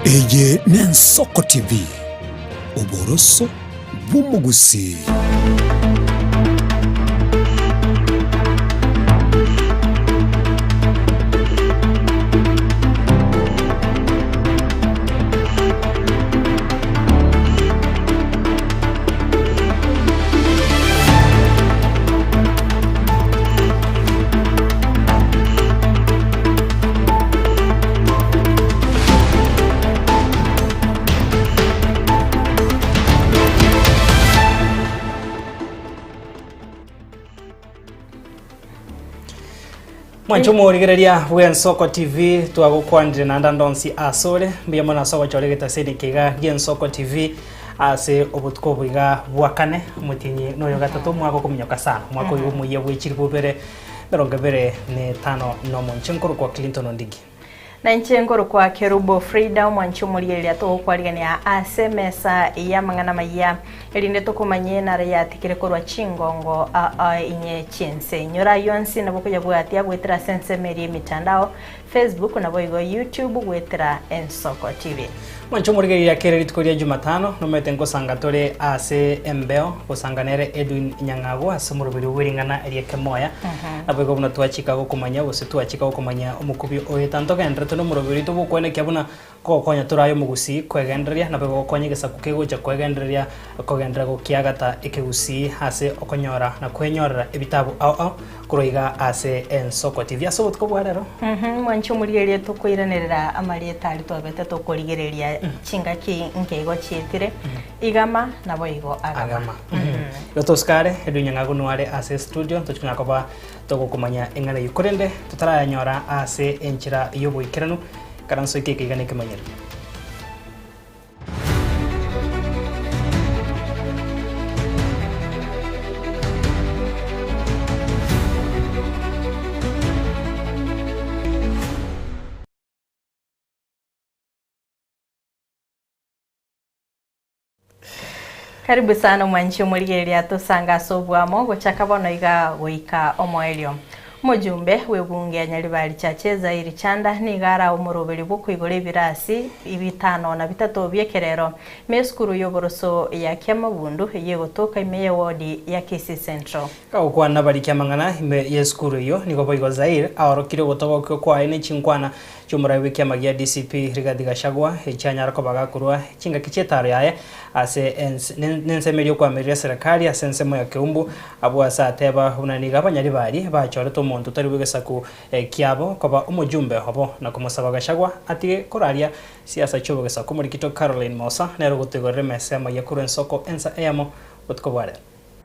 Eye n'Ensoko TV uboroso bw'umugusi. Mwanchumo origereria bw'Ensoko TV twagukwandire na ndandonsi asore mbia mona sawa choregeta sene kiga Ensoko TV ase obutko bwiga bwakane mutinyi noyo gatatu mwako kumunyoka sana mwako uyu muye bw'ikiri bubere berongabere ne 5 no mwanchinkuru kwa Clinton Ondigi na nchengoro kwa Kerubo Frida mwanchumuri elia to kwaligania ase mesa ya mangana maya elinde to kumanye na ya tikire korwa chingongo inye chense nyora yonsi na bokuja bwatia bwetera sense meri mitandao Facebook na boigo YouTube bwetera Ensoko TV mwanchumuri ya kere litukoria Jumatano no metengo sangatore ase embeo kusanganere Edwin Nyangago asumurubiri wiringana erieke moya abego buna twachika go kumanya bose twachika go kumanya umukubi oyetantoka entre no murobiri to bukone kyabuna ko konya turayo mugusi kwegenderia na bego konye gesaku kegocha kwegenderia kogendera go kiagata ikigusi ase okonyora na kwenyorera ebitabu au kuroiga ase Ensoko TV aso butko bwarero mwanchumuri to koiranera amarieta ali twabete to korigereria chingaki nkego chietire igama na boigo agama yotoskare edunyangago nware ase studio tochuna koba togo kumanya engana yukorende tutaranyora ase enchira yobo ikiranu karanso ikeke igane kemanyero Karibu sana mwanchi murigeria tusanga sobwamo gochakabono iga goika omoelio mujumbe webunge Nyaribari chacheza iri chanda nigara umuroberi bukwigore birasi ibitano na bitatu byekerero meskuru yoboroso ya Kyamabundu yegotoka imeye wodi ya Kisii Central ukwana bari Kyamangana ime yeskuru yo niko boigo Zaire aorokire gotoka kwa ine chinkwana cyumurawe kyamagia DCP Rigathi Gachagua icyanyara ko bagakurwa kinga kicetaro yaye ase nensemerio kwa meria serikali asensemo ya Keumbu abo asateba unaniga abanyaribari bachore to muntu tari bugesaku kiabo koba umujumbe hobo na kumusaba Gachagua ati koraria siasa cyo bugesaku muri kito Caroline Mosa nero gutegorere mesema yakuru Ensoko ensa eyamo utkobare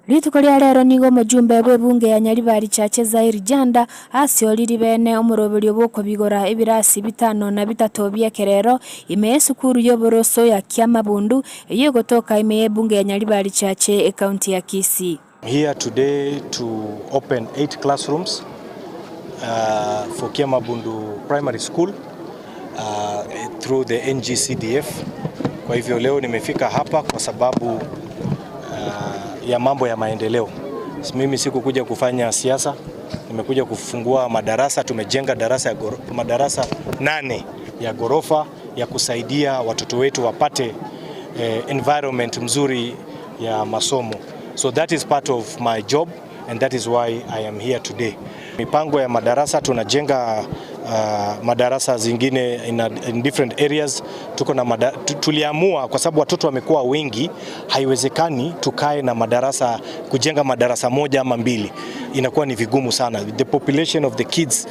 Litukoria rero nigo mujumbe bw'ebunge ya Nyaribari chacheza iri janda asioliri bene omuroberi oboko bigora ebirasi bitano na bitatu byekerero ime sukuru yoboroso ya Kyamabundu yegotoka ime bunge ya Nyaribari chache county ya Kisii. Here today to open 8 classrooms for Kyamabundu Primary School through the NGCDF. Kwa hivyo leo nimefika hapa kwa sababu ya mambo ya maendeleo. Mimi sikukuja kufanya siasa, nimekuja kufungua madarasa. Tumejenga madarasa 8 ya gorofa ya kusaidia watoto wetu wapate environment mzuri ya masomo. So that is part of my job and that is why I am here today. Mipango ya madarasa tunajenga madarasa zingine in different areas. Tuko na tuliamua kwa sababu watoto wamekuwa wengi, haiwezekani tukae na madarasa kujenga madarasa moja ama mbili, inakuwa ni vigumu sana. The population of the kids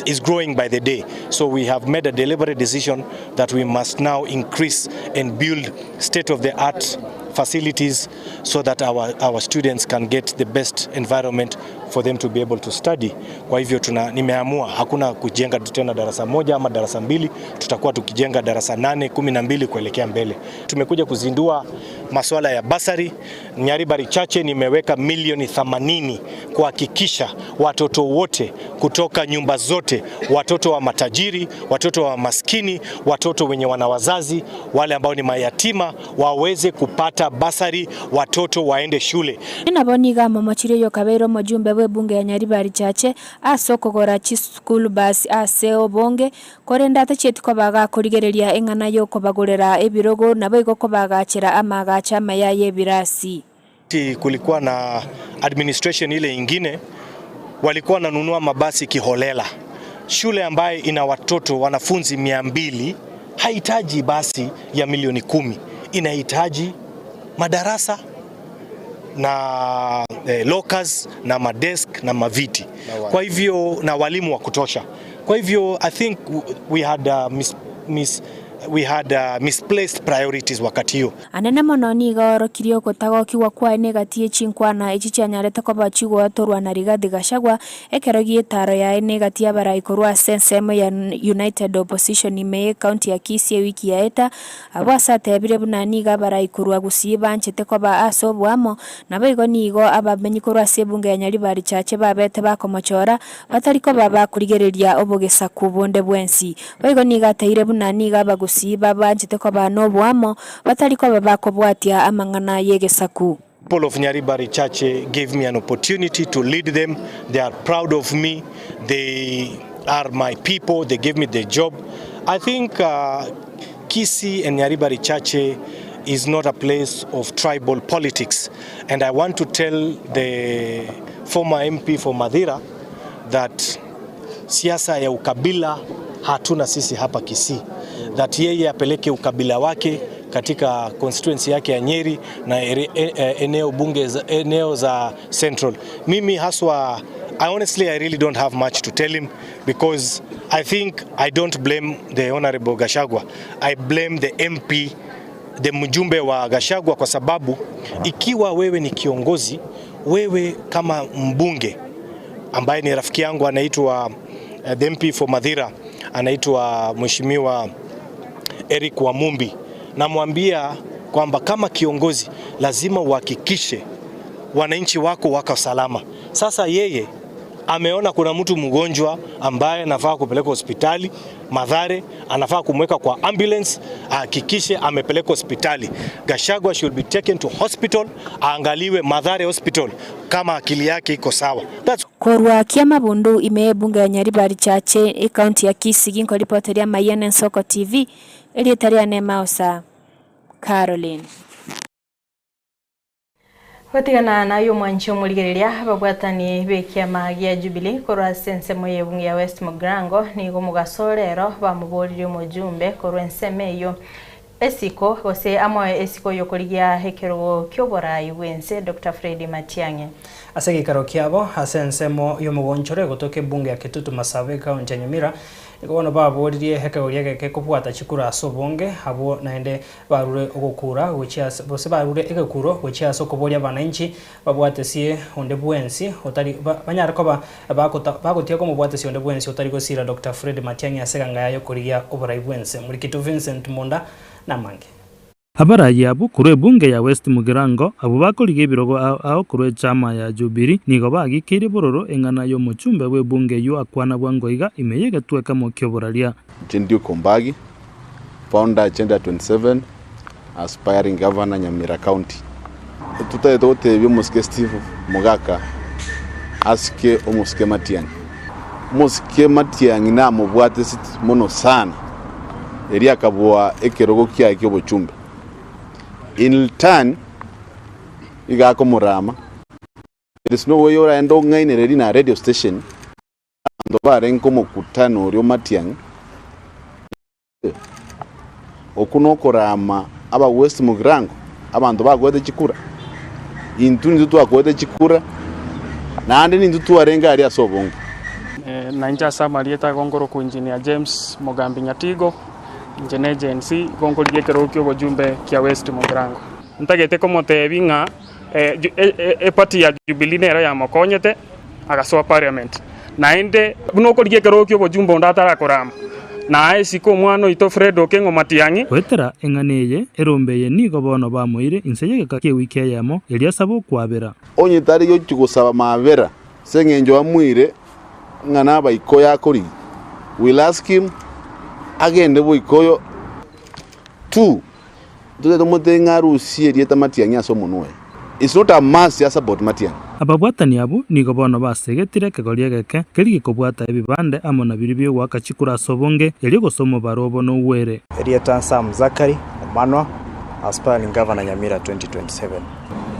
is growing by the day, so we have made a deliberate decision that we must now increase and build state of the art facilities so that our students can get the best environment for them to be able to study. Kwa hivyo nimeamua hakuna kujenga tena darasa moja ama darasa mbili, tutakuwa tukijenga darasa 8, 12 kuelekea mbele. Tumekuja kuzindua masuala ya basari. Nyaribari chache nimeweka milioni 80 kuhakikisha watoto wote kutoka nyumba zote, watoto wa matajiri, watoto wa maskini, watoto wenye wana wazazi, wale ambao ni mayatima waweze kupata basari, watoto waende shule. Inaboniga mama Chireyo Kabero mujumbe bwe bunge ya Nyaribari Chache asokogora chi school bus ase obonge korenda tachitiko baga kurigereria engana yo kobagorera ebirogo nabo igoko bagachira amagacha mayaye birasi. Kulikuwa na administration ile ingine walikuwa nanunua mabasi kiholela. Shule ambaye ina watoto wanafunzi 200 haitaji basi ya milioni 10, inahitaji madarasa na lockers na madesk na maviti, kwa hivyo na walimu wa kutosha. Kwa hivyo I think we had misplaced priorities wakati hiyo. Anene mononi gaoro kirio kotago kiwa kwa negatie chinkwana echichanyarete ko bachigwa torwa na Rigathi Gachagua ekerogie taro ya negatia bara ikorwa sensemo ya United Opposition ime county ya Kisii wiki ya eta abasa tebire bunani ga bara ikorwa gusiba nchete ko ba asobwamo na bego nigo abamenyi korwa sebunge ya Nyaribari Chache babete bakomochora batariko baba kurigereria obogesa kubonde bwensi bego niga teire bunani ga siba banjite ko banobwamo batariko babakobwatia amangana yegesaku. People of Nyaribari Chache gave me an opportunity to lead them. They are proud of me. They are my people. They gave me the job. I think Kisii and Nyaribari Chache is not a place of tribal politics, and I want to tell the former MP for Madhira that siasa ya ukabila hatuna sisi hapa Kisii, that yeye apeleke ukabila wake katika constituency yake ya Nyeri na eneo za Central. Mimi haswa, I really don't have much to tell him, because I think I don't blame the Honorable Gachagua. I blame the MP, the mjumbe wa Gachagua, kwa sababu ikiwa wewe ni kiongozi, wewe kama mbunge ambaye ni rafiki yangu anaitwa the MP for Madhira anaitwa Mheshimiwa Eric Wamumbi, namwambia kwamba kama kiongozi lazima uhakikishe wananchi wako wako salama. Sasa yeye ameona kuna mtu mgonjwa ambaye anafaa kupeleka hospitali Mathare, anafaa kumweka kwa ambulance, hakikishe amepeleka hospitali. Gachagua should be taken to hospital, aangaliwe Mathare hospital kama akili yake iko sawa. Korwa kiama bundu ime bunge ya Nyaribari Chache county ya Kisii ginko reporter ya Mayene Soko TV elitaria Nemausa Caroline. Watigana na yo mwancho muligereria babwatani bekiama gia Jubilee korwa sensemo yebunge ya West Mugrango ni gomugasorero bamuborire mujumbe korwa enseme yo esiko gose amoe esiko yokorigia hekero kyobora yuwense Dr. Fred Matiang'i asegi karo kiabo asensemo yo mugonchore gotoke bunge ya Kitutu Masawe county Nyamira ikono baboririe hekegoria geke kubwata chikura asobonge abo naende barure ogokura gochia bose barure egekuro gochia sokoboria bananchi babwatesie onde bwensi otari banyara ko bagotia ko mubwatesie onde bwensi otari gosira Dr. Fred Matiang'i aseganga yayo kurigia oborai bwense Mulikitu Vincent Munda na Mange abarayi abo kure bunge ya West Mugirango abo bakoriga ebirogo ao kure chama ya Jubilee nigo bagikire bororo engana yo muchumbe we bunge yo akwana bwangoiga imeyege tweka mo kyoboraria Jindio Kombagi, founder Agenda 27, aspiring governor Nyamira County. Tutaetote byomuske Steve Mugaka aske omuske Matiang'i. Muske Matiang'i na mubwate sit mono sana. Eria kabwa ekerogo kya kyo bochumbe. In turn igako murama. There is no way ora endo ngaine na radio station ando barenko mukutano ryo Matiang'i okuno korama aba West Mugrango abantu bagwede chikura intuni tu akwede chikura na ande ni tu arenga ari asobongo nanja samarieta gongoro ku engineer James Mogambi Nyatigo njene agency gongoro gekero kyo bojumbe kya West Mugrango ntagete komo tebinga party ya Jubilee nera ya mokonyete agasoa parliament naende bunoko gekero kyo bojumbe ndatara korama na esiko mwana ito Fred Okengo Matiang'i wetera enganeye erombeye nigo bono bamoire inseye kake wike yamo eliasabo kwabera onye tari yo chugusaba mabera sengenjo amwire ngana bayiko yakori will ask him agende boyikoyo tu tuze tomote ngarusi erieta Matiang'i aso munwe. It's not a mass yes about Matiang'i. ababwatani abu nigo bono basegetire kegoria geke kerigi kobwata ebibande amo na biri byo gwaka chikura sobonge yali gosoma barobo no were Erieta Sam Zakari Manwa aspiring governor Nyamira 2027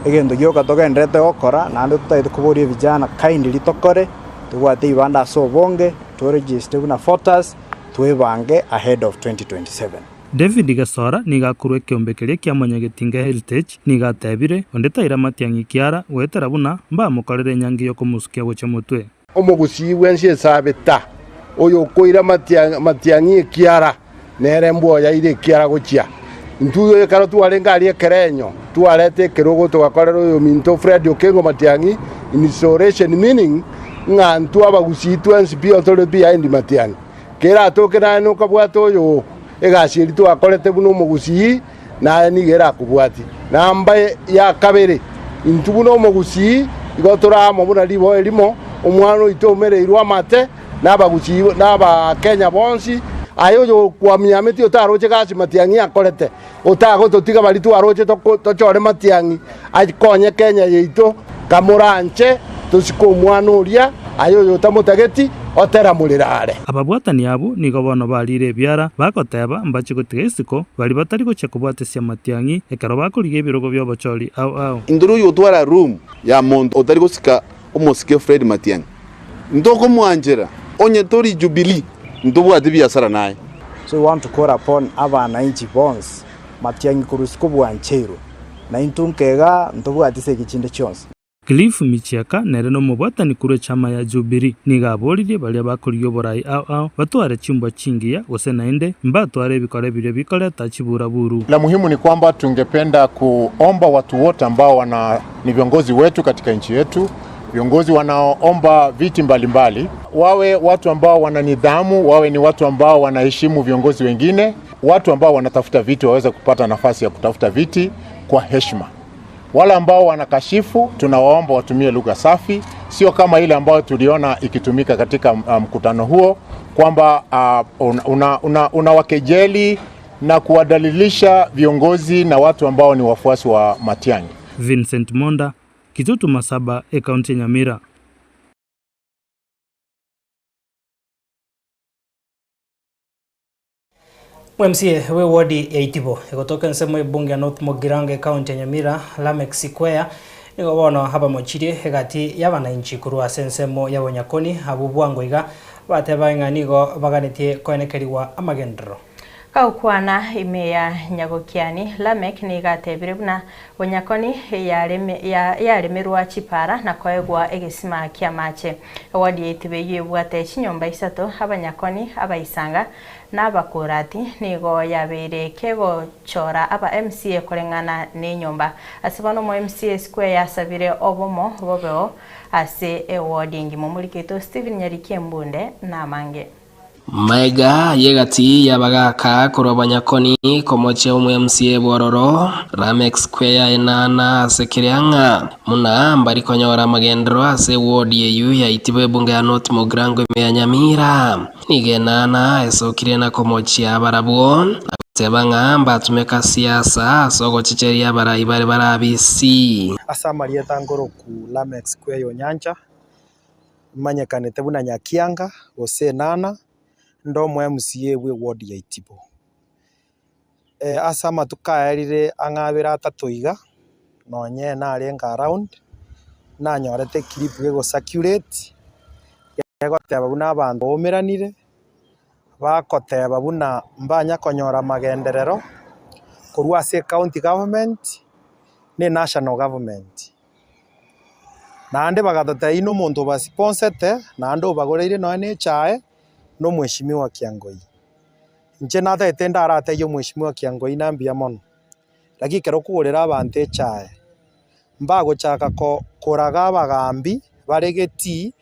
egendo gyoka togendete gokora nande tutaite kuboria vijana kindly tokore tugwate ibanda sobonge to register na photos twebange ahead of 2027. David Gasora nigakurwe kiombekeria kia Monyagetinga Heritage nigatebire ondetaira matiangi kiara wetera buna mba mukorere nyangi yo kumusukia gocha mutwe omugusi wensie sabeta oyo koira matiangi kiara nere mboya ire kiara gochia ntuyo karo twarenga ali kerenyo twarete kerogo twakorera oyo minto Fred Okengo matiangi installation meaning nga ntu abagusi twensi bi authority behind matiangi kera tokera no kabwato yo egashiri twakorete buno mugusi na nigera kubwati namba ya kabere intu no mugusi igotora mo buna libo elimo omwano itomereirwa amate n'abagusi n'aba Kenya bonsi ayo yo kwa miameti otaroche gasi matiangi akorete otago totiga bari twaroche tochore matiangi akonye Kenya yeito kamuranche tusiko omwano uria ayo yo tamutageti otera mulirare ababwatani abu nigo bono barire byara bakoteba mbachi gutiga isiko bari batari gocha kubwatesia matiangi ekaro bakuriga ebirogo byobochori au induru yotwara room ya mont otari gosika omosike Fred Matiangi ndoko mwanjera onye tori Jubilee ndubwate biasara naye. So we want to call upon abana inchi bonds Matiangi kurusiko bwanchero na intunkega ndubwate sekichinde chonse. Cliff Michiaka nere no mubwatani kure chama ya Jubilee nigaboririe bali bakuriyo borai au batware chimbwa chingia gose naende mbatware bikore bire bikore tachibura buru. La muhimu ni kwamba tungependa kuomba watu wote ambao ni viongozi wetu katika nchi yetu, viongozi wanaoomba viti mbalimbali, wawe watu ambao wana nidhamu, wawe ni watu ambao wanaheshimu viongozi wengine, watu ambao wanatafuta viti waweze kupata nafasi ya kutafuta viti kwa heshima. Wale ambao wanakashifu tunawaomba watumie lugha safi, sio kama ile ambayo tuliona ikitumika katika mkutano huo kwamba unawakejeli na kuwadalilisha viongozi na watu ambao ni wafuasi wa Matiangi. Vincent Monda, Kitutu Masaba, Kaunti Nyamira. MCA we wodi ya Itibo egotoka nsemo bunge North Mogirange County Nyamira Lameck Sikwea nigo bono haba mochiri hegati y'abananchi kurwa sensemo y'abonyakoni abubwango iga bateba nganigo baganetie koenekeriwa amagendero Kaukwana imeya nyagokiani Lameck nigatebire buna bonyakoni yaremerwa chipara na koegwa egesima kia mache wadi Itibe yebwate chinyomba isato abanyakoni abaisanga n'abakurati nigo yabere kego chora aba MCA korengana n'inyomba asibano mo MCA Square yasabire obomo bobeo ase ewarding mu muliketo Steven Nyarikembunde na mange Maiga yegati yabagaka kurobanyakoni komoche umwe MCA Bororo Lameck Square enana sekirianga muna mbari konyora magendro ase ward yeyu ya Itibe bunge ya North Mogirango ya Nyamira nigenana esokire na komoche abarabuo tebanga mbatumeka siasa sogo chicheria bari barabisi asa marieta ngoro ku Lameck Square yo nyanja manyekanete buna nyakianga gose nana ndo mwe MCA we ward ya Itibo asa matukaerire angabira tatoiga nonye na arenga around na nyorete clip go circulate yagoteba buna abantu omeranire bakoteba buna mbanya konyora magenderero kurwa se county government ne national government nande bagatata ino muntu basiponsete nando bagoreire no ne chae no mweshimiwa Kiangoi nje nata etenda arate yo mweshimiwa Kiangoi nambia mono laki kero kugorera abante chae mbago chaka ko koraga abagambi baregeti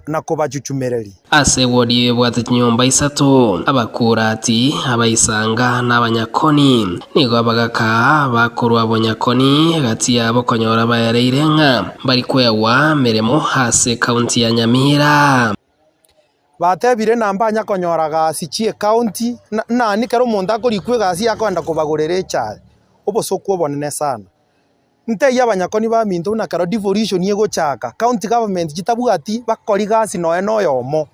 na kubajuchumereri ase wodi bwate nyomba isato abakurati abaisanga n'abanyakoni nigo abagaka bakurwa abanyakoni gati yabo konyora bayareirenga bari kwewa meremo hase county ya Nyamira batebire namba nyakonyoraga sichie county na ni kero monda kuri kwe gasi yakwenda kubagorere chae obo sokwo bonene sana nte ya banyakoni ba minto na karo devolution yego chaka county government jitabugati bakori gasi no yomo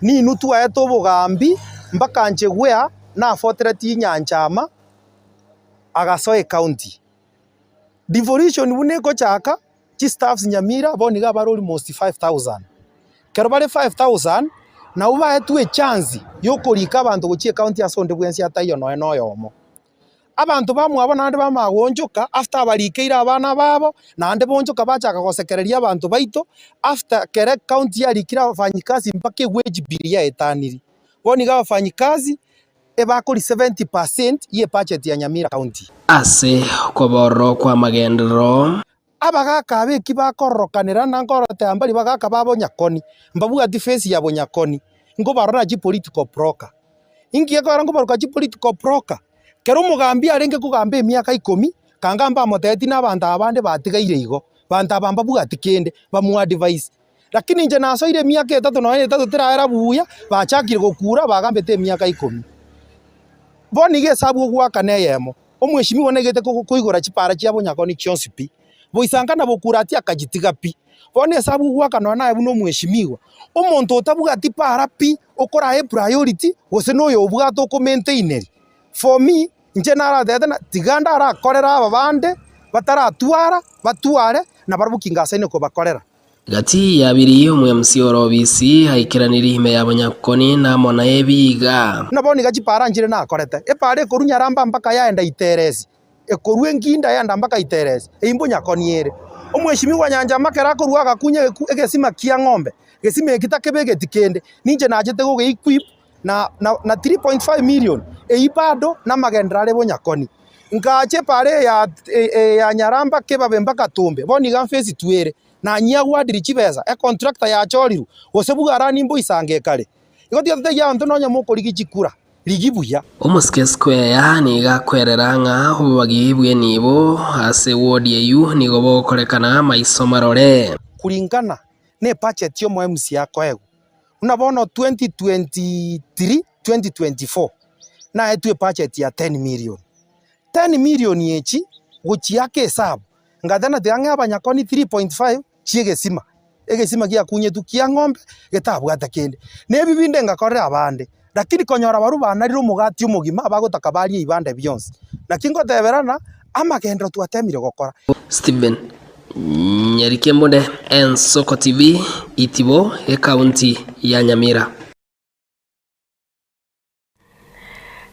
ni nutu ayeto bugambi mpaka nche gwea na fortreti nyanchama agasoe county devolution bune ko chaka chi staffs Nyamira boni ga baro almost 5000 kero bare 5000 na uba etu e chance yokorika abantu gochie county asonde bwensi atayo no yomo abantu bamwe abo nande bamagonjoka after abarikeira abana babo nande bonjoka bachaka gosekereria abantu baito after kere county yarikira abafanyikazi mpaka wage bill ya etaniri boni ga abafanyikazi ebakori 70% ye budget ya Nyamira county ase koboro kwa magendero abagaka abeki bakorokanira na ngorote ambali bagaka babo Nyakoni mbabuga defense ya Nyakoni ngo barora ji political broker ingiye ko ngo baruka ji political broker kero mugambi arenge kugamba emyaka 10 kangamba moteti n'abantu abande batigaire igo bantu abamba buga tikende bamu advice lakini nje naso ile myaka 3 no 3 tirahera buya bachakire gukura bagambete emyaka 10 boni gesabu gwaka neyemo omweshimi wonegete kuigora chipara chia Nyakoni chionsipi boisanga na bokurati akajitiga pi bone hesabu gwaka no nae buno mweshimiwa omonto otabuga tipara pi okora e priority gose no yo buga to maintain for me nje nara deda tiganda ara korera abande bataratwara batware na barabukinga saine ko bakorera gati yabiri umwe msioro bisi haikiraniri hime ya Nyakoni na mona ebiga naboni gachipara njire na korete epare korunya ramba mpaka yaenda iterezi ekorwe nginda yaenda mpaka iterezi eimbo Nyakoni ere omweshimi wa nyanja makera koruaga kunye egesima kia ng'ombe gesime kitakebege tikende ninje najete go equip na 3.5 million eibado na magendrare Nyakoni ngache pare ya Nyaramba kebabe mpaka Tumbe boni gamfesi twere na nyagwa dirichibeza contractor ya choriru gosebuga arani mbo isange kare igoti yote ya nto nonya moko ligikura ligibuya Omuske Square yani gakwerera nga ubagibwe nibo ase ward yeyu nigo bokorekana maisomarore kulingana ne budget yo MC yako ego unabona 2023 2024 na etu budget ya 10 million yechi gochi yake hesabu ngadana tiange Nyakoni 3.5 chiegesima egesima kia kunye tukia ng'ombe getabwa atakende nebi binde ngakorera abande lakini konyora baru banariro umugati umugima abagotaka bari ibande byonse nakingo teberana amagendro twatemire gokora Steven Nyarikemode Ensoko TV itibo e county ya Nyamira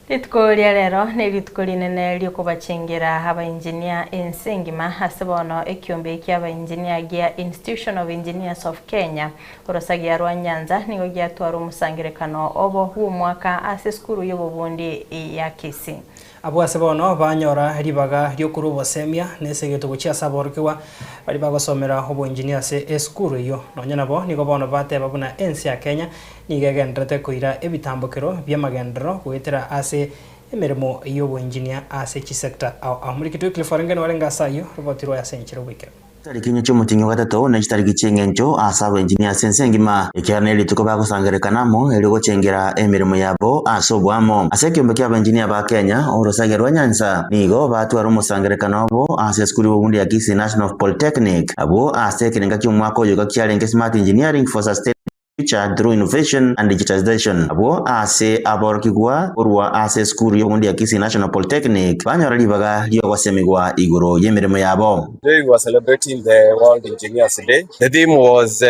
Litko ria rero ni litko linene lyokubachingira aba engineer ensengima hasebono ekiombe ky'aba engineer gia Institution of Engineers of Kenya orosagia rwa Nyanza nigo gyatwara umusangirekano obo hu mwaka ase skuru y'obubundi ya Kisi abo asebono banyora ribaga ryokuru bosemia nesegeto guchia saborkiwa bari bagosomera obo engineer se eskuru yo nonya nabo nigo bono bate babuna ensi ya Kenya nigegendrete kuira ebitambukiro byamagendero gwetera ase emeremo yobo engineer ase chi sector amuri kitu kliforengene warenga sayo robotiro ya senchiro wikira Tarikinyo cy'umutinyo gatatu na kitariki cengenjo asaba engineer sensengima ikiraneli tukoba kusangerekanamo eligo cengera emirimo yabo asobwamo asekyombe ky'aba engineer ba Kenya orosagerwa Nyanza nigo batwara umusangerekano abo ase skuli bobundi ya Kisii National Polytechnic abo asekirenga cy'umwaka oyo gakyalenge smart engineering for sustainable future through innovation and digitization abo ase aborkigwa orwa ase skuli yobundi ya Kisii National Polytechnic banyora libaga lyogosemigwa iguru yemirimo yabo. Today we were celebrating the World Engineers Day. The theme was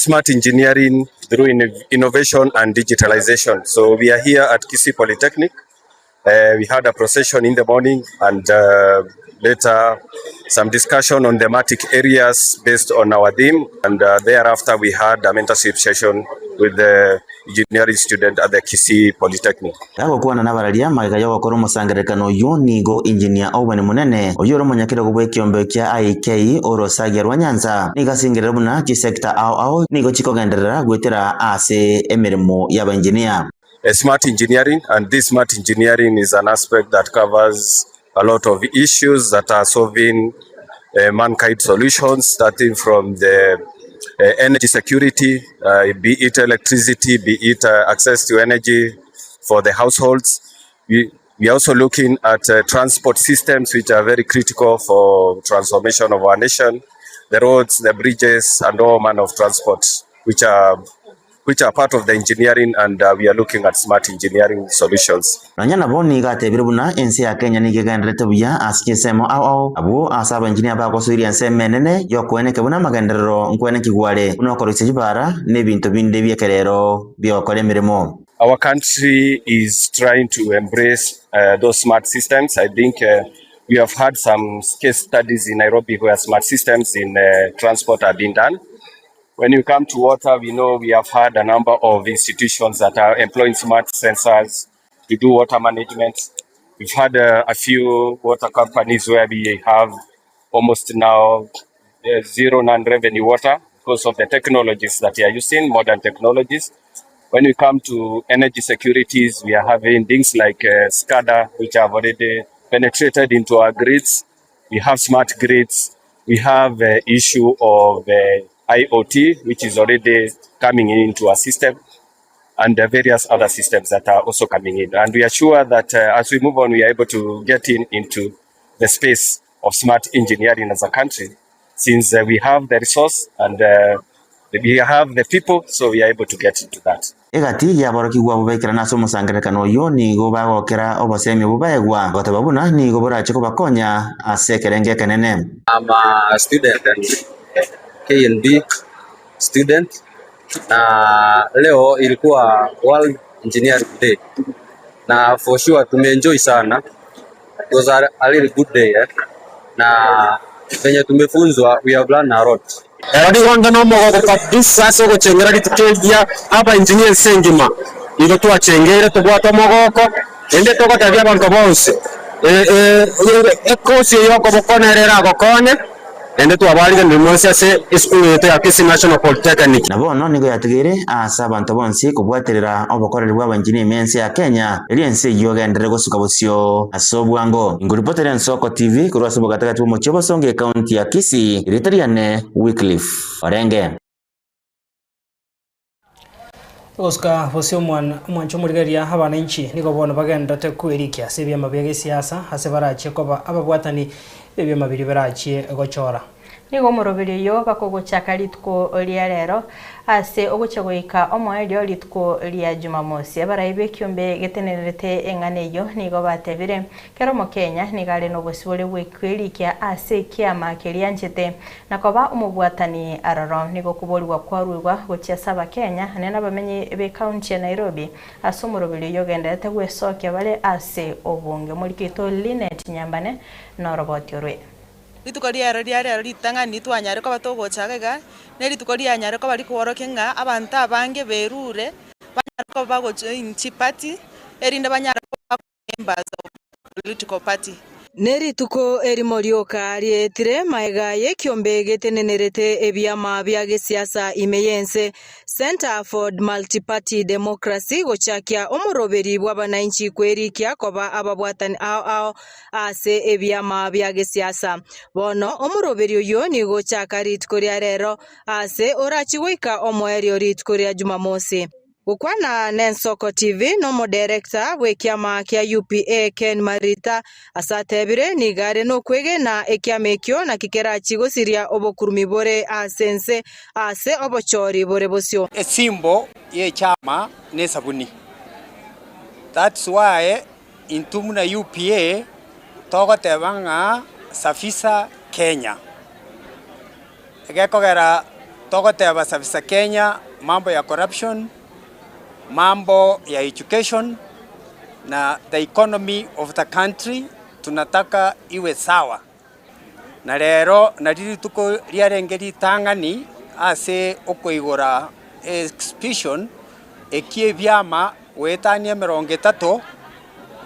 smart engineering through innovation and digitalization. So we are here at Kisii Polytechnic. We had a procession in the morning and later some discussion on thematic areas based on our theme, and thereafter we had a mentorship session with the engineering student at the Kisii Polytechnic. Yago kuana nabaralia magaga yo gukora umusangerekano yo nigo engineer Owen Munene oyoro munyakira gubwe kyombe kya IK orosagia rwa Nyanza nigasingerera buna ki sector ao nigo chikogenderera gwetera ase emirimo y'aba engineer. Smart engineering, and this smart engineering is an aspect that covers a lot of issues that are solving mankind solutions, starting from the energy security, be it electricity, be it access to energy for the households. We are also looking at transport systems which are very critical for transformation of our nation, the roads, the bridges, and all manner of transport, which are part of the engineering, and we are looking at smart engineering solutions. Ranyana boni gate birubuna ensi ya Kenya ni geganrete buya aske semo au abu asaba engineer ba ko suri ense menene yokwene kebuna magenderero nkwene kigwale uno korose jibara ne bintu binde byekerero byokole mirimo. Our country is trying to embrace those smart systems. I think we have had some case studies in Nairobi where smart systems in transport are being done. When you come to water, we know we have had a number of institutions that are employing smart sensors to do water management. We've had a few water companies where we have almost now zero non-revenue water because of the technologies that we are using, modern technologies. When we come to energy securities, we are having things like SCADA, which have already penetrated into our grids. We have smart grids. We have the issue of IoT, which is already coming into our system, and various other systems that are also coming in. And we are sure that as we move on, we are able to get into the space of smart engineering as a country, since we have the resource and we have the people, so we are able to get into that. Egati ya boroki gwa bubekera naso musangerekano yo ni go bagokera obosemi bubaegwa gotababuna ni go borache ko bakonya asekerenge kenene. I'm a student and K&B student na leo ilikuwa World Engineering Day na for sure tumeenjoy sana. It was a really good day na venye tumefunzwa, we have learned a lot. Eradi wanga no mogo kabisa so kuchengera litukedia aba engineer sengima ilo tu achengere to bwato mogoko ende to kotabia banko bose ekosi yoko bokonerera gokone ende tu abali kandi mwese ase school yetu ya Kisii National Polytechnic nabono nigo yategere asa bantu bonse kubwaterera obokoreri bwa engineer mense ya Kenya eliense yogendere gosuka bosio asobwango inguripotere Nsoko TV kurwasibo gatagati mu Chobosonge county ya Kisii Ritariane Wycliffe Orenge Oscar bosio mwancho murigeria abananchi niko bona bagendete kwirikia sebya mabege siasa hase barache koba ababwatani ebyo mabiri barache gochora nigo murobiri yo bakogochaka litko lia rero ase ogochagoika omoelio litko lia Jumamosi abaraibe kyombe getenerete engane yo nigo batebire kero mo Kenya nigale no bosibole bwekwirikia ase kiama kelianchete nakoba umubwatani araro nigo kubolwa kwarurwa gochia saba Kenya nena bamenye be county ya Nairobi ase murobiri yo gendete gwesoke bale ase obunge muri kito Linet Nyambane no robotiorwe litukoria rero litangani twanyare ko batogochagega ne litukoria nyare ko bari kuorokenga abantu abange berure banyare ko bagocho inchi party erinda banyare ko members of political party Neri tuko erimorioka rietire maega yekiombe getenenerete ebyama bya gesiasa imeyense Center for Multi-Party Democracy gochakia omuroberi bw'abananchi kwerikia koba ababwatani ao ase ebyama bya gesiasa bono omuroberi uyo ni gochaka ritkoria rero ase orachigoika omoerio ritkoria Jumamosi Ukwana Nsoko TV no director wekiama kia UPA Ken Marita asatebire ni gare no kwege na ekiamekyo na kikera chigosiria obokurumi bore asense ase obochori bore bosio esimbo ye chama ne sabuni. That's why intumu na UPA togo tebanga safisa Kenya egekogera togo teba safisa Kenya mambo ya corruption, mambo ya education na the economy of the country tunataka iwe sawa. Na lero nariri tuko liarengeri tangani ase okoigora exhibition ekie byama wetania 30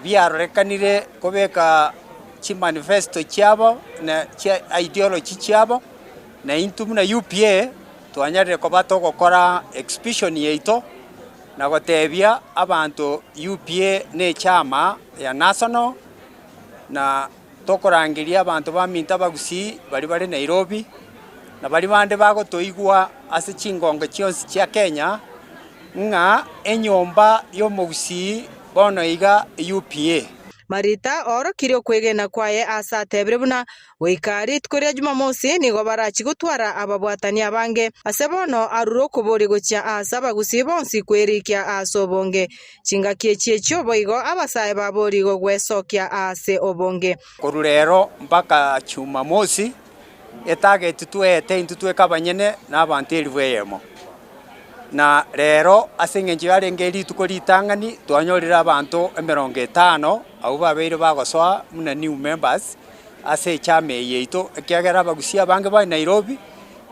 byarekanire kobeka chi manifesto cyabo na chi ideology cyabo na intumu na UPA twanyarire ko batogokora exhibition yeito na gotebia abantu UPA ne chama ya national na tokorangiria abantu baminta bagusi bari Nairobi na bari bande bagotoigwa ase chingonge chionsi chia Kenya nga enyomba yo mugusi bono iga UPA Marita oro kirio kwegena kwaye asa tebire buna wikarit kuria Jumamosi nigo barachi gutwara ababwatani abange asebono aruro kubori gocha asa bagusi bonsi kwerikia aso bonge chinga kiechio boigo abasae babori go gwesokia ase obonge korurero mpaka Jumamosi etage tutuete intutwe kabanyene n'abanteri bweyemo na rero asengenje yarengeri tukoritangani twanyorira abantu 50 abo babeire bagosoa muna new members ase chame yeito ekiagera bagusia bange ba Nairobi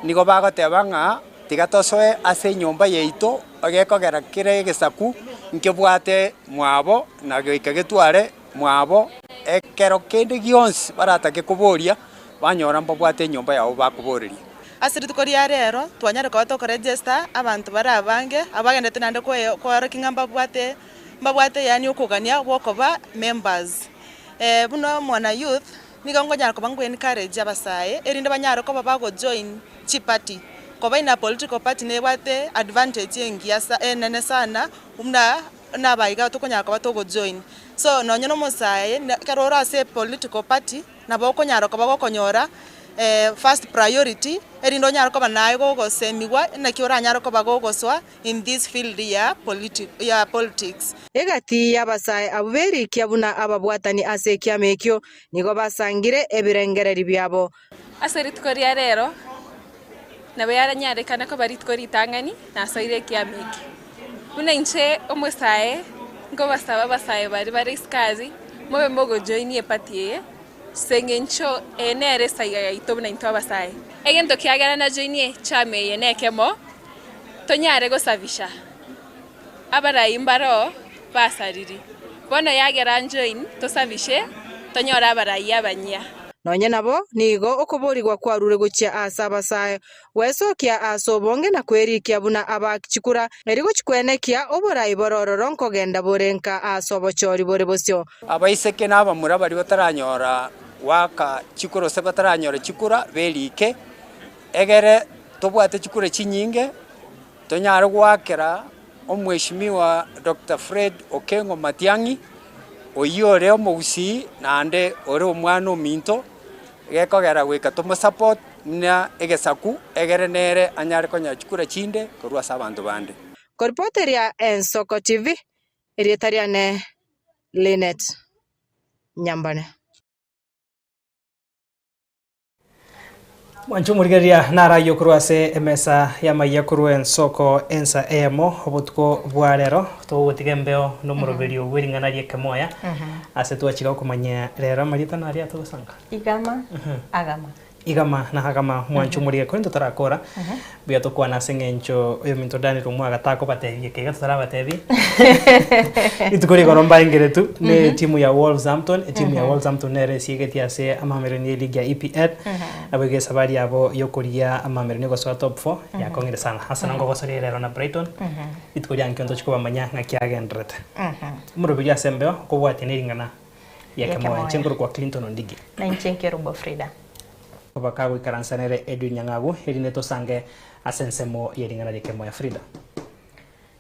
nigo bagotebanga tigatosoe ase nyomba yeito agekogera kire gesaku nkebwate mwabo na gikagetware mwabo ekero kende gionsi baratake kuboria banyora mbabwate nyomba yao bakuboreria asiri tukoria rero twanyare kwa to register abantu barabange abagendete nande kwa kingamba mbabwate yani ukugania bokoba members buno mwana youth nigo ngonyara ko bangwe encourage abasaye erinde banyara ko bago join chipati ko baina political party ne bwate advantage engiasa enene sana umna nabaiga tukonyara ko batogo join so nonye no musaye karora ase political party nabo konyara ko bago konyora first priority erindo nyara ko banaye go semiwa na kiora nyara ko bago goswa in this field ya politics egati yabasaye abuberi kyabuna ababwatani ase kyamekyo nigo basangire ebirengereri byabo aseri tukoria rero nabo yaranyare kana ko bari tkoritangani nasoire kyameki una inche omusaye ngo basaba basaye bari skazi mobe mogo join ye party sengencho enere saiga itobuna into abasaye egento kiagana na joinie chame yenekemo tonyare go savisha abara imbaro basariri bono yagera join to savishe tonyora abara yabanya nonye nabo nigo okuborigwa kwarure gucia asa basaye wesokia asobonge na kwerikia buna abakchikura erigo chikwenekia oborai borororo nkogenda borenka asobochori bore bosyo abaiseke n'abamura bari bataranyora waka chikuro se bataranyora chikura berike egere tobwate chikure chinyinge tonyara gwakera omweshimiwa Dr. Fred Okengo Matiang'i oyore omugusi nande ore omwana ominto gekogera gwika tomo support na egesaku egere nere anyare konya chikura chinde korwa sabantu bande Korpoteria Ensoko TV erietariane Linet Nyambane Mwanchumurigeria nara yokurwase emesa ya mayakuru Ensoko ensa emo obutko bwarero tugutigembeho no muroberio wiringana rie kemoya ase twachira kumanya rero marita nari atugusanga igama na hagama mwanchumurige kwento tarakora bia tukwana sengencho uyo minto dani rumwa gatako batebie kega tutarabatebi itukuri goromba ingeretu ne timu ya Wolverhampton timu ya Wolverhampton nere sigetia ase amameroni liga EPL abege sabari yabo yokuria amameroni go top 4 yakongere sana hasa ngo gosori rero na Brighton itukuri ankento chikuba manya ngakiagendrete murobia sembeo ko bwate neringana yakemo chenkuru kwa Clinton Ondigi na nchenkero bo Frida Bakago karansanere Edwin Nyangagu erine tosange asensemo yeringana dikemo ya Frida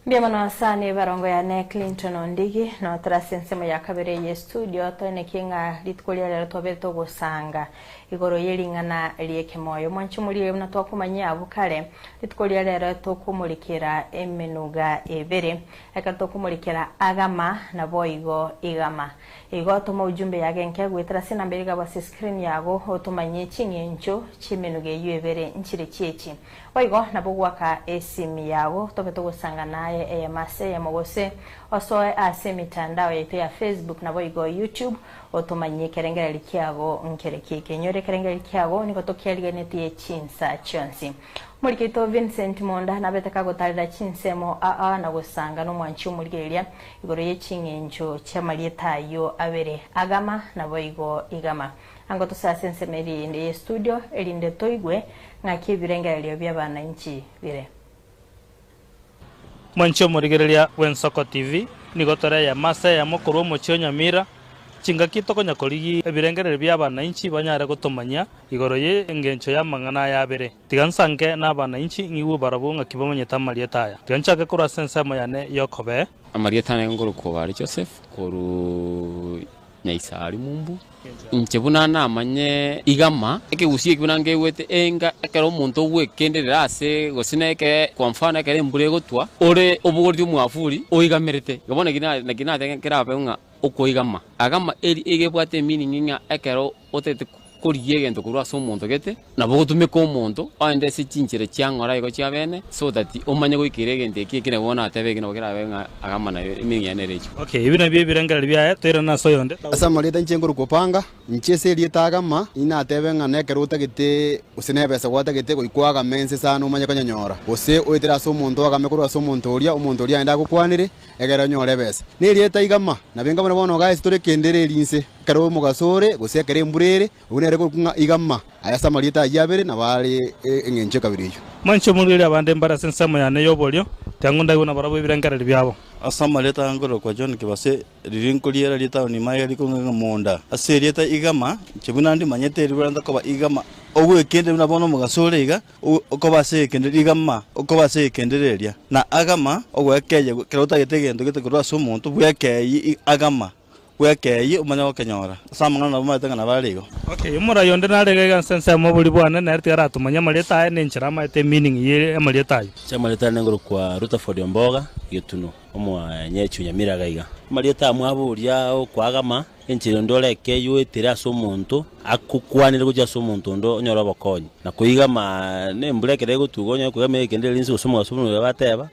Biamano asane barongo ya ne Clinton Ondigi no trasensemo ya kabere ye studio to ne kinga litkolia lero tobeto gusanga igoro yeringana liekemoyo mwanchumuri na twakumanya abukare litkolia lero tokumulikira emenuga ebere akatokumurikira agama na boigo igama igo tuma ujumbe yage nke gwitira sina mbere wa screen yago otumanye chingencho chimenuge yebere nchire chiechi boigo na bugwaka esimi yago tobeto gusanga naye emase yamogose osoe ase mitandao yetu ya Facebook na boigo YouTube otumanye kerengera likiago nkereki kenyore kerengera likiago niko tokialigane tie chinsa chonsi Murikito Vincent Monda na betaka gotarira chinsemo na gusanga no mwanchi umurigeria igoro ye chingencho chamalietayo abere agama na boigo igama ango tusasensemeri inde studio elinde toigwe ngaki birengerero by'abana inchi bire Mwanchi umurigeria Wensoko TV nigotore ya masa ya mukuru muchio Nyamira chinga kitoko nyakorigi ebirengerero by'abana inchi banyare gutumanya igoro ye engencho ya mangana ya bere tigansange n'abana inchi ngiwu barabunga kibamanyeta marietaya tiganchake kurasensa mayane yokobe amarietane ngoro ko bari Joseph koru nyaisari mumbu nchebuna na manye igama ekigusie kibunange wete enga ekero muntu gwekenderera ase gosineke kwa mfano ekere mbure gotwa ore obugordi mwafuri oigamerete gabona gina tekera apenga okoigama agama eri egebwate meaning nga ekero otete koriye gento kurwa so muntu gete na bogutume ko muntu ande se chinchire cyangora iko cyabene so that omanye goikire gente kikire bona atebe kino kira benga agama na iminya nerecho. Okay, ibi na birangara bya tera na so yonde asa maleta nchengo kupanga nchese lietagama ina atebe nga nekeruta gite usinebesa gwata gite goikwaga mense sana omanye kanyanyora ose oitira so muntu agame kurwa so muntu oria enda gukwanire egera nyore besa ni lieta igama na benga bona guys tore kendere linse karo mugasore gosekere mburere unere kunga igama aya samalita yabere na bali engenche kabiriyo mancho mulire abande mbara sensamo yane yobolyo tangunda yuna barabo birangara byabo asamaleta ngoro kwa John kibase ririnkuliera lita ni maya likunga monda aserieta igama chibunandi manyete rwanda ko igama ogwe kende na bono mugasore iga uko base kende igama uko base kendereria na agama ogwe keye kerota getegendo getekurwa so muntu bwekeye agama wekeye umanya wakanyora samanga na bumata na baligo. Okay, umura yonde na rega sense mo buli bwana na rtira tumanya maleta ne nchira mate meaning ye maleta yo chamaleta nengoro kwa Rutherford Mboga yetuno omwa nyechu nyamira gaiga maleta mwaburia okwagama enchiro ndole keyo etira so muntu akukwanire kuja so muntu ndo nyora bakonyi na kuigama ne mbulekere gutugonya kugame kendele linsi usoma usoma bateba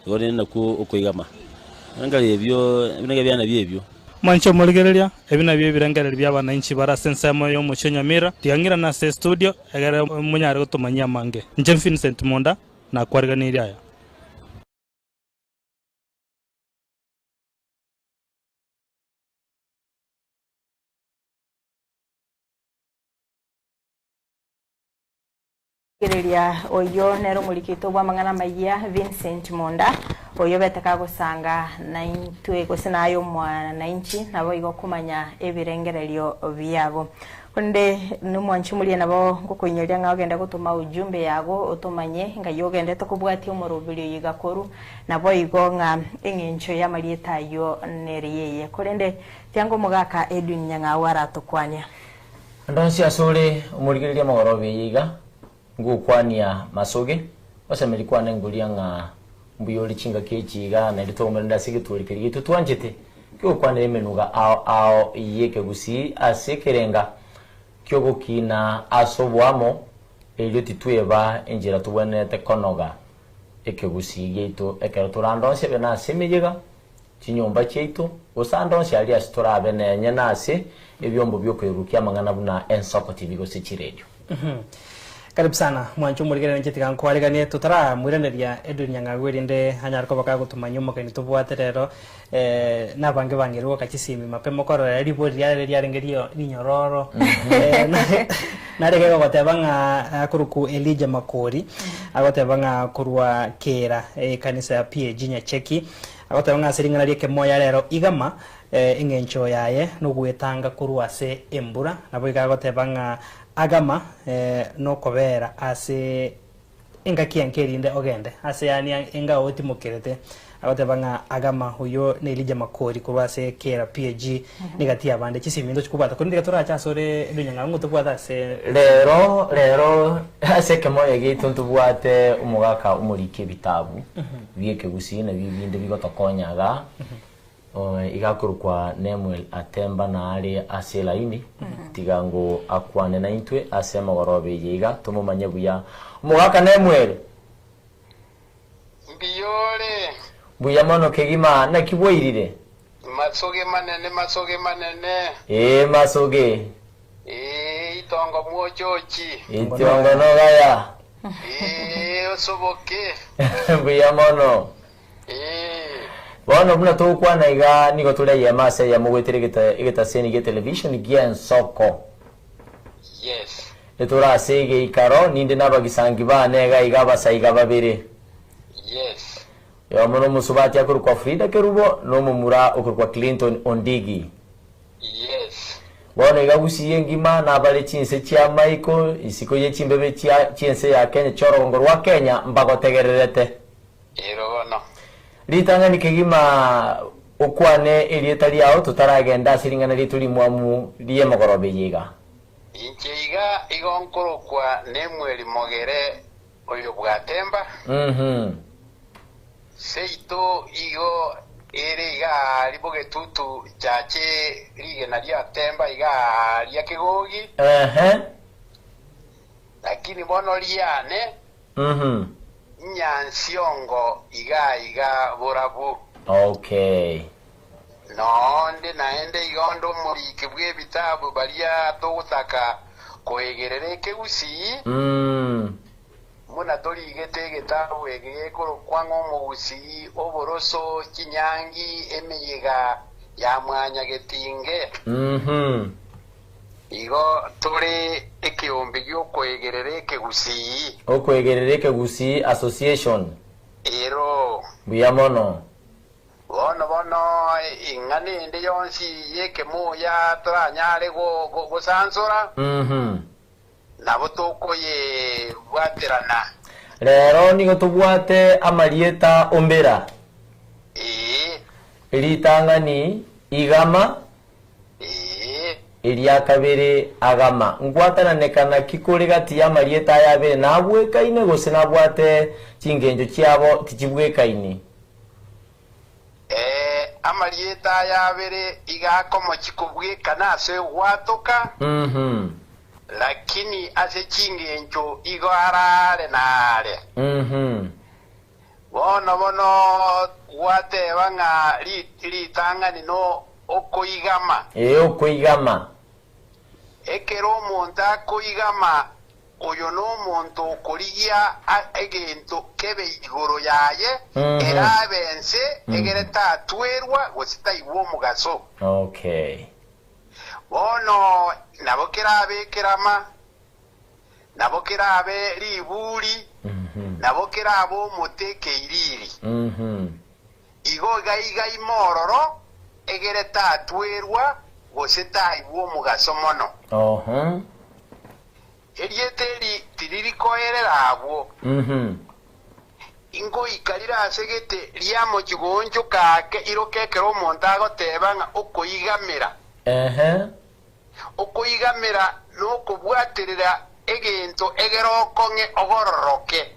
gore na ku kuigama ngali ebyo binenge byana byebyo mancho mulgereria ebina bye birangara by'abana inchi bara sensamo yo mucho nyamira tiangira na se studio egere munyare gutumanya mange nje Vincent Monda na kwarganira aya Gereria oyo nero mulikito bwa mangana maiya Vincent Monda oyo betaka gusanga na intwe gusinayo mwana inchi nabo igokumanya ebirengererio byabo onde numwanchi mulie nabo gukunyoria nga ogenda gutuma ujumbe yago utumanye nga yogende tukubwati umurubiri yigakoru nabo igonga engencho ya marieta yo neriyeye kurende tyango mugaka Edwin Nyanga waratukwania ndonsi asole umurigiria magorobe yiga ngukwania masoge basemeli kwana ngulia nga mbuyoli chinga kechiga na litomerenda sigitulike gitu twanjete kyo kwana emenuga ao yeke gusi asekerenga kyo gukina asobwamo elyo titweba enjira tubone tekonoga ekegusi geito ekero turandonse bena semejega chinyomba cheito usandonse ali astora bene nyanase ebyombo byokwerukia mangana buna Ensoko TV go sechiredio. Karibu sana mwancho muligere njetika nkwareganie tutara mwireneria Edwin Nyanga gwirinde hanyarko baka gutumanya mukeni tubwate rero na bange bangirwo kachisimi mapemo korora ribori ya rengerio ninyororo na rege gotebanga akuruku Elijah Makori agotebanga kurwa kera kanisa ya PAG Nyacheki agotebanga siringana rieke moya rero igama ingencho yaye nugwetanga kurwa se embura nabo igagotebanga agama no kobera ase inga kiankerinde ogende ase yani inga otimukirete agotebanga agama huyo ne Elijah Makori kurwase kera PAG nigati abande kisimindo chikubata kundi gatora chasore Nyanga ngutubwata se rero ase kemoye gitu ntubwate umugaka umurike bitabu bieke gusina bibinde bigotokonyaga igakurukwa Nemuel Atemba na ali aselaini tigango akwane na intwe asema gorobe yiga tumumanye buya umugaka Nemuel mbiyole buya mano kegima na kibwirire masoge manene masoge itongo mwochochi itongo nogaya osoboke buya mano bono buna to kwana iga nigo tule ya mase ya mugwetere geta seni ge television gia Ensoko yes etora sege ikaro ninde nabagisangi bane ga iga basaiga babere yes ya mono musubati akuru kwa Frida Kerubo no mumura okuru kwa Clinton Ondigi yes bono iga gusiye ngima na bale chinse chia Michael isiko ye chimbebe chia chinse ya Kenya choro ngorwa Kenya mbago tegererete erono litanga nikegima ukwane irieta riao tutaragenda siringana rituri mwamu rie mogorobe yiga incheiga igonkorokwa nemweri mogere oyo bwatemba seito igo eriga liboge tutu chache rigena ria temba iga ria kigogi lakini bono liane nyansiongo iga borabu. Okay. No, naende igondo murike bwe bitabu balia totaka koegerereke usi. Muna toligete getabu egekoro kwango mugusi oboroso kinyangi emeyega ya mwanya getinge. Igo turi ekiombe gyo koegerereke gusi. Okwegerereke gusi association. Ero. Buyamono. Bono ingane ndi yonsi yeke moya tranyare go sansora. Nabo toko ye bwaterana. Lero nigo tubwate amarieta ombera. Litangani igama. Iria kabere agama. Ngwatana nekana kikore gati ya marieta yabe nabwekaine gose nabwate cingenjo cyabo tikibwekaine. Amarieta yabere igakomo kikubwekana se watoka. Lakini ase cingenjo igwarare nare. Bono wate wanga litangani no okoigama. Okoigama. Ekero omuntu akoigama oyo n'omuntu okorigia egento kebe igoro yaye era bense egere tatwerwa gositaibwa omugaso. Okay. Bono nabokera abekerama nabokera abe libuli nabokera abo mutekeiriri igo gaiga imororo egere tatwerwa gositaibwa omugaso mono. Erieteri tiririkoerera abo. Ingo ikarira asegete liamo kigonjo kake irokekero omuntu agotebanga okoigamira. Okoigamira nokobwaterera egento egerokonge ogororoke.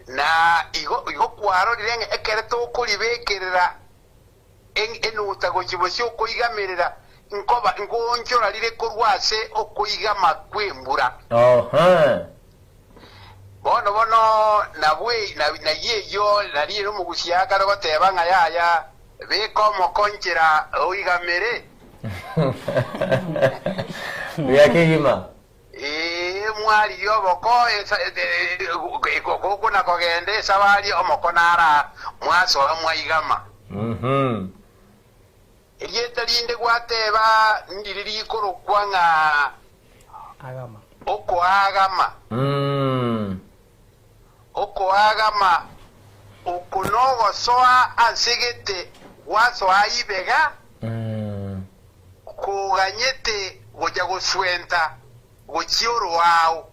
Na igo kwaro rirenge ekereto okolibekerera enuta gokibosi okoigamirira nkoba ngonjora lire korwase okoigama kwembura. Bono nabwe na yeyo naliro mugusiaka rogoteba nga yaya beko mokonjera oigamere. Yakigima. Mwali yoboko kokuna kogende sabali omokonara mwaso mwaigama. Elieta linde gwateba ndiriri korokwa nga agama. Oko agama. Oko agama okunogo soa ansegete waso aibega. Kuganyete goja goswenta gochioro wao.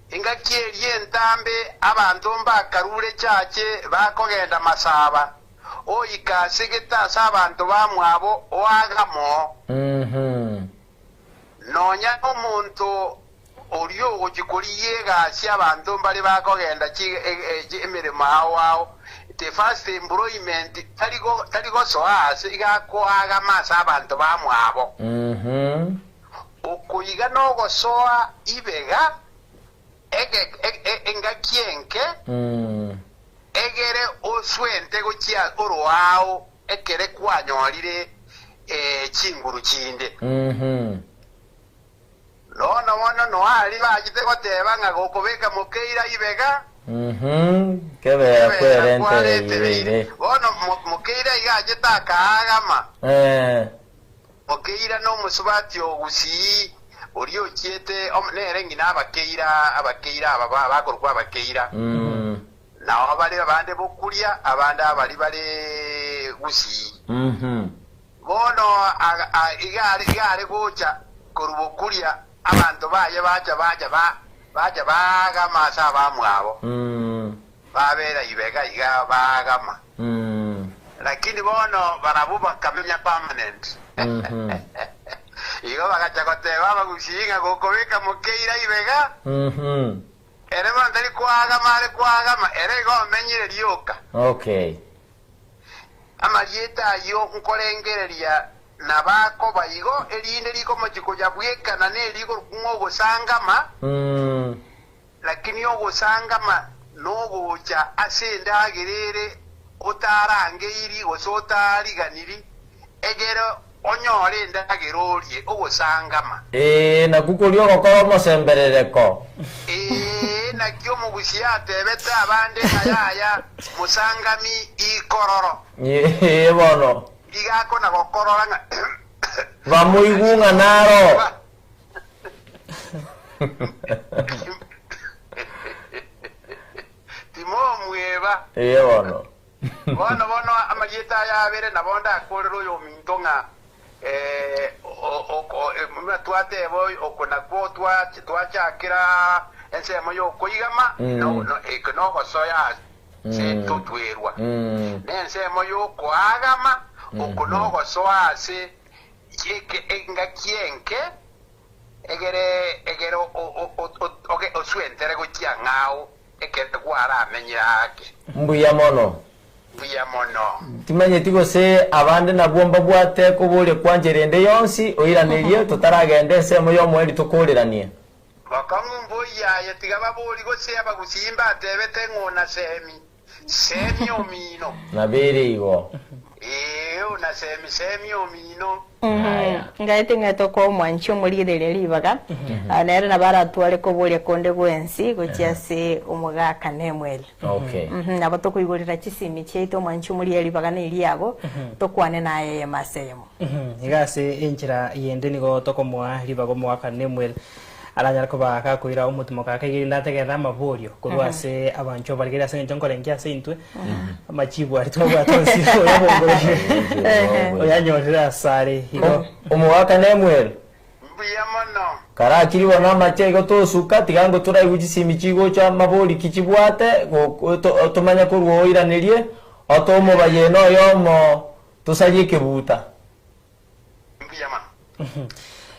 Inga kieri entambe abantu mbakarure chache bakogenda masaba. Oika segeta sabantu bamwabo oagamo. Nonya omuntu oriyo gukikoriye si abantu mbali bakogenda emirimo awo the first employment taligo soase igako agama sabantu bamwabo. Okuyiga nogo soa ibega enga kienke egere oswente gokia oroao ekere kwanyorire chinguru chinde. No ali bagite goteba nga gokobeka mukeira ibega. Kebe kwerente. Bono mukeira igaje takagama. Mukeira no musubati ogusi oriyo kiete omnere ngina abakeira aba bakorwa abakeira. Na abali abande bokulia abande abali bale gusi. Bono igare gocha korubokulia abantu baje baja bagama saba mwabo. babera ibega iga bagama lakini bono barabuba kamenya permanent igo bagachakotewa bagushinga gukobeka mukeira ibega ere mandari kwagama ere go menyire rioka okay amalieta yo nkolengereria nabako bayigo erinde liko machiko jabweka na ne liko ngo sangama lakini yo sangama no gocha asenda gerere otarange iri osotari ganiri egero onyore ndagerorie ogosangama na kukulio gokoro mosemberereko na kyo mugushia tebeta abande kayaya musangami ikororo bono igako na gokororanga bamuigunga naro timo mueba bono amajeta ya bere na bonda akorero yo mintonga twate boy okona kwotwa twachakira ensemo yo koigama no gosoya se tutwerwa ensemo yo koagama okono gosoa se enga kienke egero oswentere gochiangao ekete kwara amenyake mbuya mono timanye tigose abande nabwomba bwate kubule kwanjerende yonsi oiranirie tutaragende ensemo yo mweri tukurirania bakamumboya yatigaba boli gose abagusimba atebete ngona semi omino nabere igo una semi omino ngaite ngato ko mwancho mulirere libaga anere nabara twale ko bole konde gwensi gochiase umugaka nemwele okay nabo tokuigurira chisimi cheito mwancho mulirere libaga ne iliago tokwane naye masemo igase injira yende nigo tokomwa libago mwaka nemwele alanyara ko baka kuira umutimo kake ndategera amaborio kurwase abancho barigera sente nkorengia sintwe amachibu ari twa tonsi yabongoroje oyanyorera sare higo umuwaka nemwele mbuyamono karakiriwa na machego tosuka tigango turayugusimi chigo cha mabori kichibwate otomanya kurwo iranirie otomo bayeno yomo tusaje kebuta mbuyamano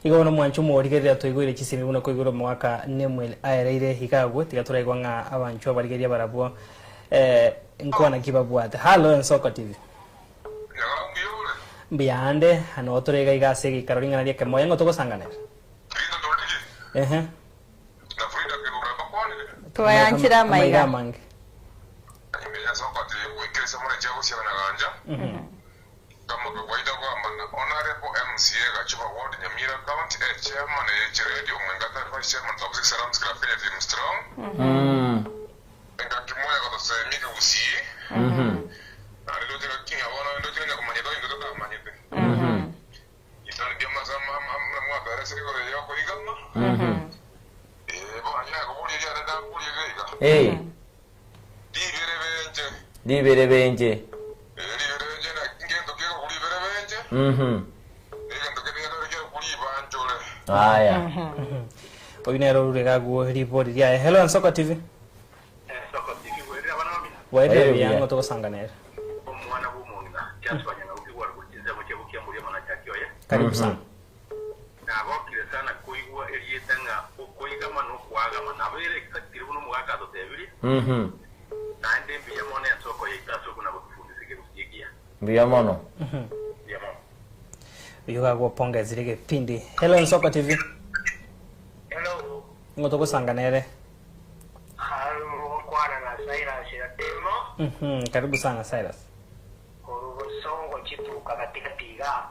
igo no mwancho morigerera toigwire chisimi buno koigoro mwaka nemwele aereire hikagwe tigaturaigwa nga abancho barigeria barabwo nkwana kibabwate hallo Nsoko TV mbiyande hano otorega igase gikaroringa ria kemoya ngo togosanganira twayanchira maiga mange kama kawaida kwamba honorable MCA Gachupa Ward Nyamira County chairman radio Mwengata vice chairman Toxic Salams Club Kenya Team Strong ngakimoya kwa semika usie na leo tena kinga wana ndio tena kwa manyeto ndio tata manyete itani dia mazama amna mwa bara siri kwa yako igama bwana yako buli ya nda buli ya dibere benje haya oinero rurega guo report ya hello Nsoko TV Nsoko TV wera bana mami waende byango togosanganira omwana w'umuntu cyaswanya na uti wari gukiza mu cyo muri mana cyakyoye karibu sana nabokire sana kuigwa eliyetanga okuigama no kwagama nabere exactly buno mwaka dotebiri nande mbiyamone Nsoko yitaso kuna bufundisike kusikia mbiyamone yuga go ponga zirige pindi hello Nsoko TV hello ngoto kusanganere halo kwana na Cyrus ya demo karibu sana Cyrus songo chitu katika tiga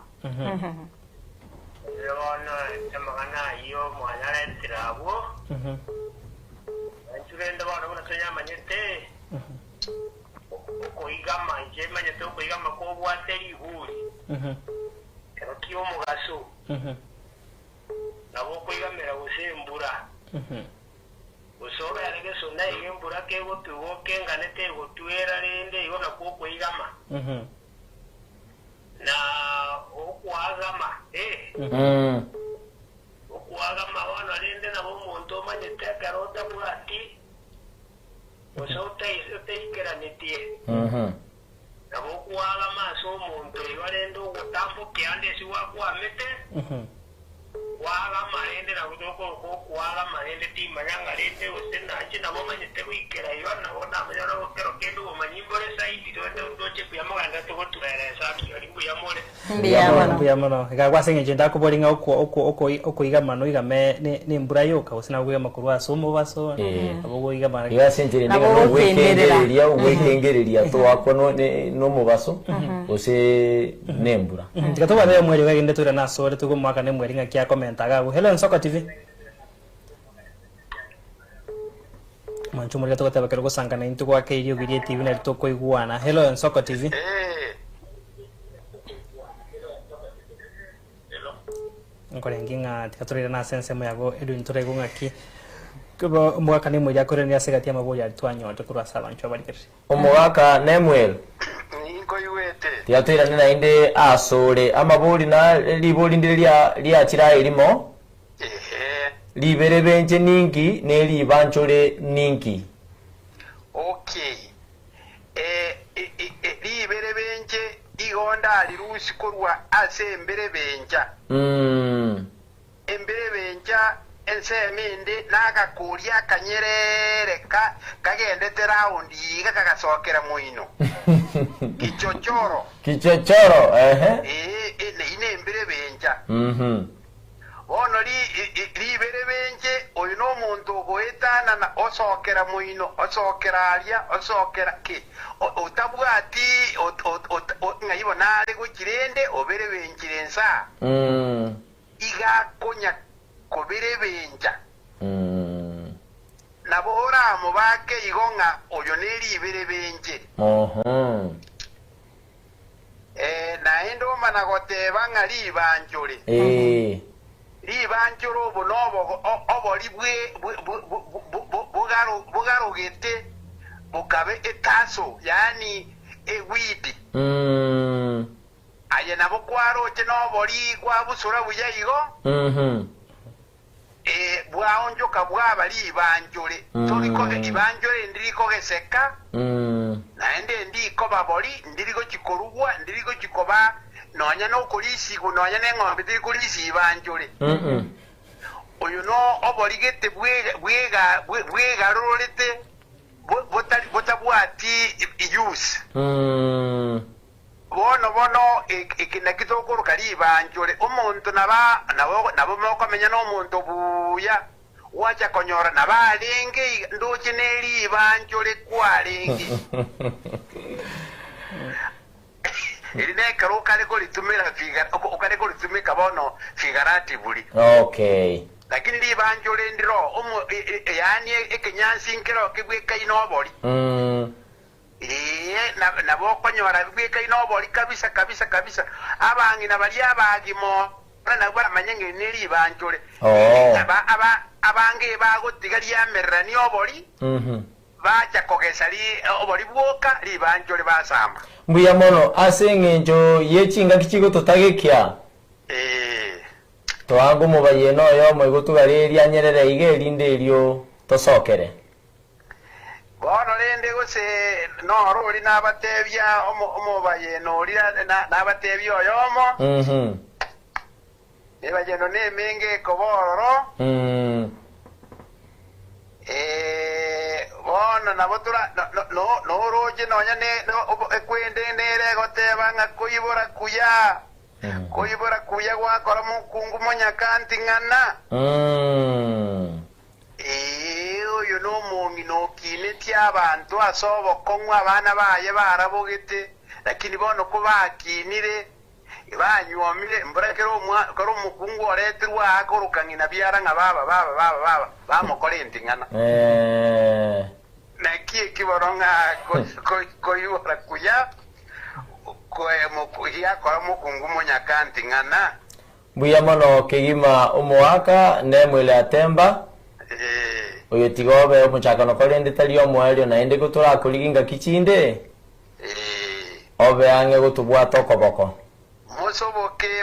leona emagana yo mwana entrabo anchurenda bana bana tanya manyete koigama nje manyete koigama ko bwateri huri kiyo mugaso nabo koigamera gusembura usobe arege sona igembura ke gotugo kenganete gotwera rende ibona ko koigama na okwagama okwagama wana rende nabo muntu manyete karota burati utaikiranĩtie nabo kwaga maso omonto ibarenda ogotambokia ande ase wakwamete kwaga marende nabo kwaga marende timanyang'arete gose nache nabo manyete goikera igo nabo namanyara gokero kende omanyimbore saidi toche kuyamaganda togotureresa akiyori mbuyamore mbuyamano igagwase ng'encho ndakoboringa okoigamano igame nembura yoka gose nagwigama korwa ase omobaso abo goigamana igasenjere ndinga ogwekengereria twakwa n'omobaso gose nembura tiga tobane mweri gagende twira nasore tugomwaka ne mweri ng'akia komenta gago. Hello Nsoko TV manchu muri gatogota bakero gusangana into kwa keirio girie TV na litoko iguana. Hello Nsoko TV nkorenginga tikaturira na sense moyago edu intore gungaki kubo mwaka ne mweri akore ni asegatia mabori atwanyote kurwa sabancho abarikere omwaka nemwel tiatwira nina inde asore amabori na libori ndiria liachira elimo libere benje ningi ne libanchore ningi. Okay libere benje igonda lirusi korwa ase mbere benja embere benja enseminde nagakuria kanyerere kagendete raundi iga kagasokera muino kichochoro ine mbere benja ono libere benje oyu no muntu goetana na osokera muino osokera alia osokera ki otabwati ngayibona ale gukirende obere benjirensa iga konya kobere benja nabora mubake igonga oyo nelibere benje naendo managoteba nga libanjole libanjole obo nobo oboli bugarugete bukabe etaso yani ewidi aye nabo kwaroche noboli gwabusura buyayigo bwaonjoka bwaba libanjole toliko ibanjole ndiriko geseka naende ndiko baboli ndiriko chikorugwa ndiriko chikoba nonya no kulisi kunonya n'eng'ombe tiri kulisi ibanjole oyo no oboligete bwega rorete botabwati use bono ekina kitokoro kali ibanjole omuntu nabo mokomenya n'omuntu buya wacha konyora nabalenge ndoche neli ibanjole kwalenge iline karo kale ko litumira litumika bono figuratively lakini libanjole ndiro yani ekenyansi nkero kibweka inoboli nabo konyora bibweka inoboli kabisa abangi nabali abagimo nabwo amanyenge neli ibanjole abange bagotiga lyamerera ni oboli bacha kogesa li oboli bwoka libanjole basamba mbuya mono ase ng'encho yechinga kichigo totagekya twangu mubayeno yo mwigutugari lyanyerera ige linde elio tosokere bono lende gose no roli nabatebya omubayeno lira nabatebya oyomo ebayeno nemenge kobororo bono nabotura no roje nonya ne ekwende nere goteba nga kuyibora kuya gwakora mukungu monyakanti ng'ana oyo n'omongi nokine ty'abantu asobokong'wa abana baye barabogete lakini bono ko bakinire banywomire mburekera kari omukungu oreterwa akorukang'ina byara nga baba bamukora enting'ana naki ekiboro nga koyibora kuya yakora mukungu monyakanti ng'ana mbuya mono kegima omwaka nemwele atemba oyo tigobe omuchakano korende tali omwelio naende guturakuliginga kichinde obe ange gutubwata okoboko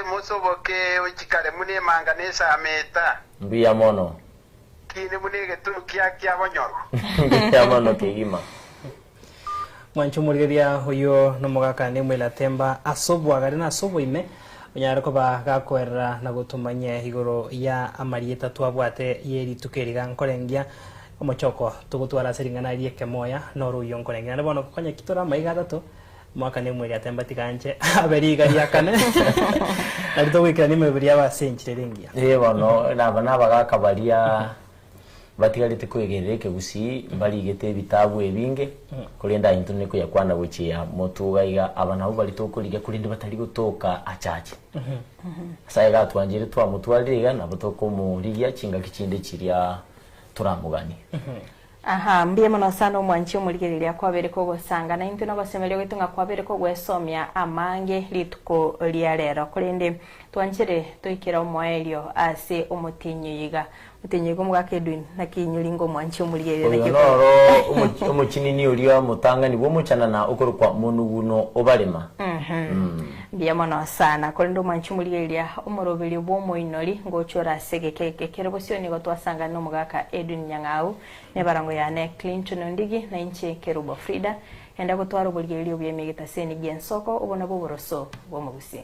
musoboke ochikale munemanga nesameta mbuya mono lakini munige tu kia bonyoru Kama no kigima. Mwanchumuriria huyo nomugaka ni mwela temba asobwa gari na asobo ime onyara ko bagakorera na gutumanye igoro ya amarieta twabwate yeri tukeriga nkorengia omochoko tugutwara seringana rieke moya no ruyo nkorengia bono konya kitora maiga gatatu mwaka ni mwela temba tikanje aberiga yakane narito wikira ni mweberia ba senchire ringia Bono naba bagaka baria batigarite kwegereke gusi barigete bitabu ebinge kurenda into niko yakwana guchia motugaiga abana bali tokuriga kurinde batari gutoka achache saiga twanjire twa mutwaliriga na botoko murigia chinga kichinde chiria turamugani aha mbie muno sana omwanchi omurigiriria kwabere ko gusanga na into nabasemerere gwitunga kwabere ko gwesomya amange lituko lia rero kurinde twanjire toikira omoelio ase omutinyiga mutinyiga omugaka Edwin na kinyuringo mwanchi omurigiriria noro omuchinini uri mutangani bo muchana na ukorukwa munuguno obarema mbie muno sana kurinde omwanchi omurigiriria omorobiri bwo moinori ngochora segekeke kero bosioni gotwasanga no mugaka Edwin Nyang'au ne barango yane Clinton Ndigi na inche Kerubo Frida enda gutwara obulgerio bwemegeta seni gensoko ubona boboroso bomugusi